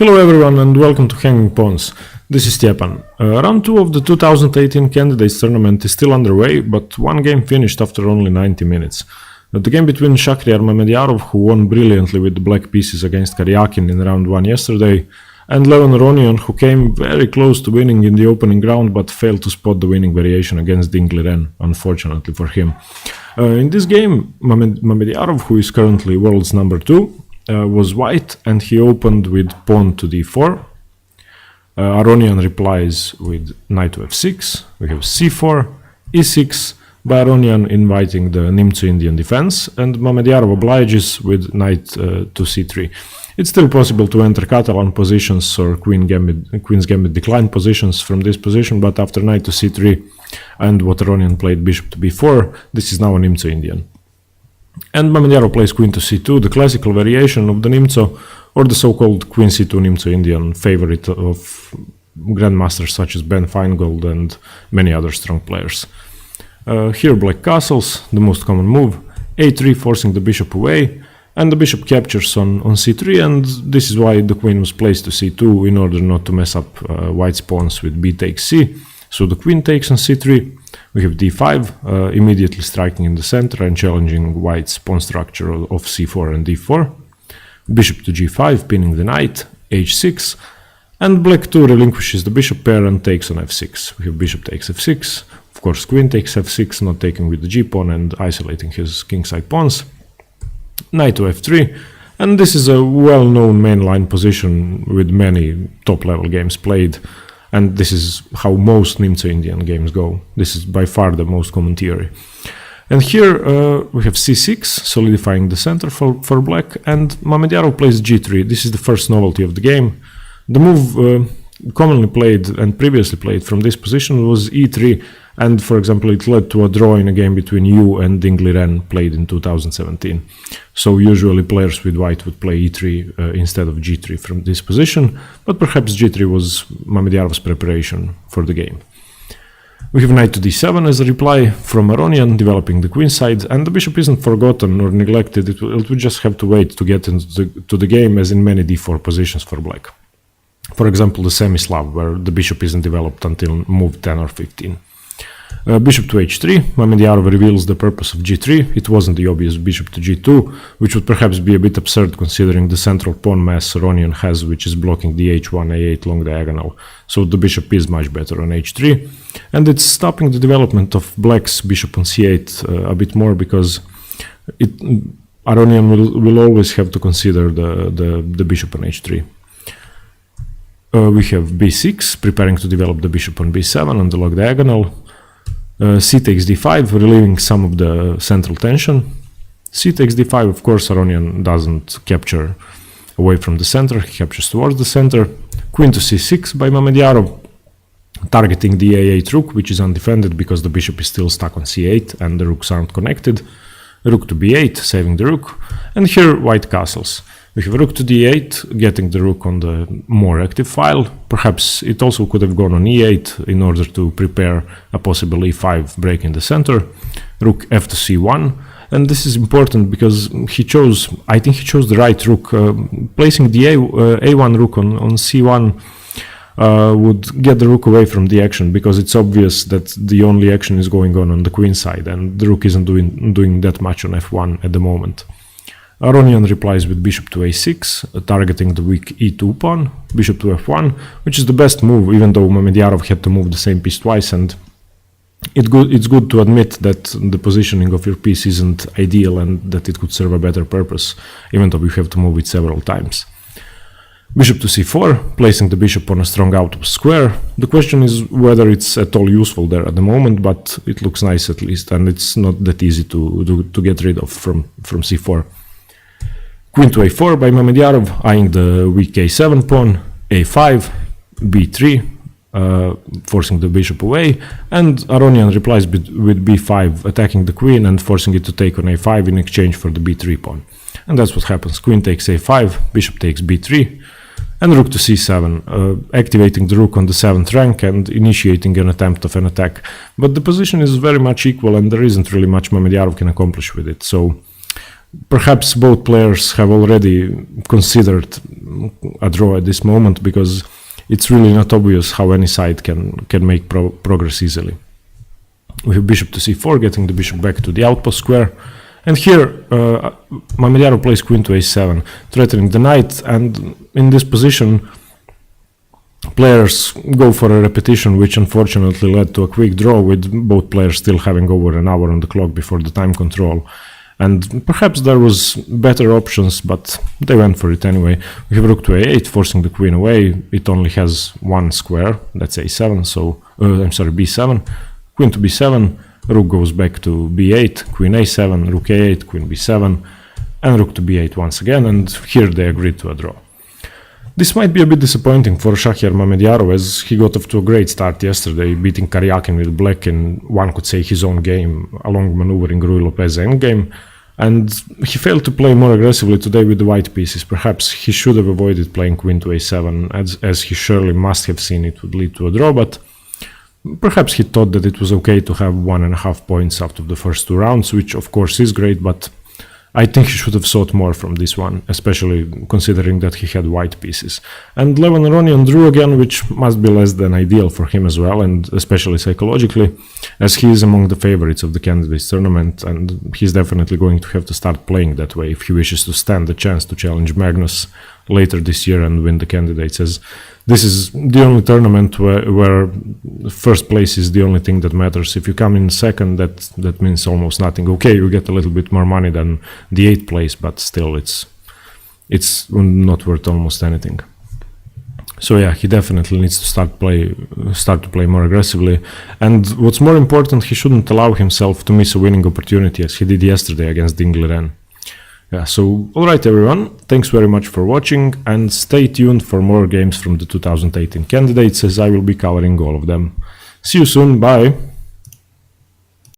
Hello everyone and welcome to Hanging Pawns. This is Stepan. Round 2 of the 2018 Candidates Tournament is still underway, but one game finished after only 90 minutes. The game between Shakhriyar Mamedyarov, who won brilliantly with the black pieces against Karyakin in round 1 yesterday, and Mamedyarov and Aronian, who came very close to winning in the opening round but failed to spot the winning variation against Dingliren, unfortunately for him. In this game, Mamedyarov, who is currently world's number 2, was white, and he opened with pawn to d4. Aronian replies with knight to f6. We have c4, e6, by Aronian inviting the Nimzo-Indian defense, and Mamedyarov obliges with knight to c3. It's still possible to enter Catalan positions or Queen's Gambit decline positions from this position, but after knight to c3 and what Aronian played bishop to b4, this is now a Nimzo-Indian. And Mamedyarov plays queen to c2, the classical variation of the Nimzo, or the so-called queen c2 Nimzo-Indian, favorite of grandmasters such as Ben Feingold and many other strong players. Here black castles, the most common move, a3 forcing the bishop away, and the bishop captures on c3, and this is why the queen was placed to c2 in order not to mess up white's pawns with b takes c. So the queen takes on c3. We have d5, immediately striking in the center and challenging white's pawn structure of c4 and d4. Bishop to g5, pinning the knight, h6, and black 2 relinquishes the bishop pair and takes on f6. We have bishop takes f6, of course queen takes f6, not taking with the g-pawn and isolating his kingside pawns. Knight to f3, and this is a well-known mainline position with many top-level games played. And this is how most Nimzo-Indian games go. This is by far the most common theory. And here we have c6, solidifying the center for black, and Mamedyarov plays g3. This is the first novelty of the game. The move commonly played and previously played from this position was e3, and for example it led to a draw in a game between you and Dingliren played in 2017. So usually players with white would play e3 instead of g3 from this position, but perhaps g3 was Mamedyarov's preparation for the game. We have knight to d7 as a reply from Aronian, developing the queen side, and the bishop isn't forgotten or neglected. It will just have to wait to get into the game, as in many d4 positions for black. For example, the semi-Slav, where the bishop isn't developed until move 10 or 15. Bishop to h3, Mamedyarov reveals the purpose of g3. It wasn't the obvious bishop to g2, which would perhaps be a bit absurd considering the central pawn mass Aronian has, which is blocking the h1, a8 long diagonal. So the bishop is much better on h3, and it's stopping the development of black's bishop on c8 a bit more, because Aronian will always have to consider the bishop on h3. We have b6, preparing to develop the bishop on b7 on the log diagonal. C takes d5, relieving some of the central tension. C takes d5, of course, Aronian doesn't capture away from the center, he captures towards the center. Queen to c6 by Mamedyarov, targeting the a8 rook, which is undefended because the bishop is still stuck on c8 and the rooks aren't connected. Rook to b8, saving the rook. And here white castles. We have rook to d8, getting the rook on the more active file. Perhaps it also could have gone on e8 in order to prepare a possible e5 break in the center. Rook f to c1, and this is important because I think he chose the right rook. Placing the a1 rook on c1 would get the rook away from the action, because it's obvious that the only action is going on the queen side, and the rook isn't doing that much on f1 at the moment. Aronian replies with bishop to a6, targeting the weak e2 pawn, bishop to f1, which is the best move, even though Mamedyarov had to move the same piece twice, and it's good to admit that the positioning of your piece isn't ideal and that it could serve a better purpose, even though you have to move it several times. Bishop to c4, placing the bishop on a strong out square. The question is whether it's at all useful there at the moment, but it looks nice at least, and it's not that easy to get rid of from c4. Queen to a4 by Mamedyarov, eyeing the weak a7 pawn, a5, b3, forcing the bishop away, and Aronian replies with b5, attacking the queen and forcing it to take on a5 in exchange for the b3 pawn. And that's what happens. Queen takes a5, bishop takes b3, and rook to c7, activating the rook on the 7th rank and initiating an attempt of an attack. But the position is very much equal and there isn't really much Mamedyarov can accomplish with it, so Perhaps both players have already considered a draw at this moment, because it's really not obvious how any side can make progress easily. We have bishop to c4, getting the bishop back to the outpost square. And here, Mamedyarov plays queen to a7, threatening the knight, and in this position, players go for a repetition, which unfortunately led to a quick draw, with both players still having over an hour on the clock before the time control. And perhaps there was better options, but they went for it anyway. We have rook to a8, forcing the queen away. It only has one square, that's a7, so, b7. Queen to b7, rook goes back to b8, queen a7, rook a8, queen b7, and rook to b8 once again, and here they agreed to a draw. This might be a bit disappointing for Shakhyar Mamedyarov, as he got off to a great start yesterday, beating Karyakin with black in, one could say, his own game, along maneuvering Ruy Lopez endgame, and he failed to play more aggressively today with the white pieces. Perhaps he should have avoided playing queen to a7, as he surely must have seen it would lead to a draw, but perhaps he thought that it was okay to have 1.5 points out of the first 2 rounds, which of course is great, but I think he should have sought more from this one, especially considering that he had white pieces. And Levan Aronian drew again, which must be less than ideal for him as well, and especially psychologically, as he is among the favorites of the Candidates tournament, and he's definitely going to have to start playing that way if he wishes to stand the chance to challenge Magnus later this year and win the Candidates, as this is the only tournament where first place is the only thing that matters. If you come in second, that means almost nothing. Okay, you get a little bit more money than the 8th place, but still it's not worth almost anything. So yeah, he definitely needs to start to play more aggressively, and what's more important, he shouldn't allow himself to miss a winning opportunity as he did yesterday against Dingliren. Yeah, so alright everyone, thanks very much for watching, and stay tuned for more games from the 2018 Candidates, as I will be covering all of them. See you soon, bye!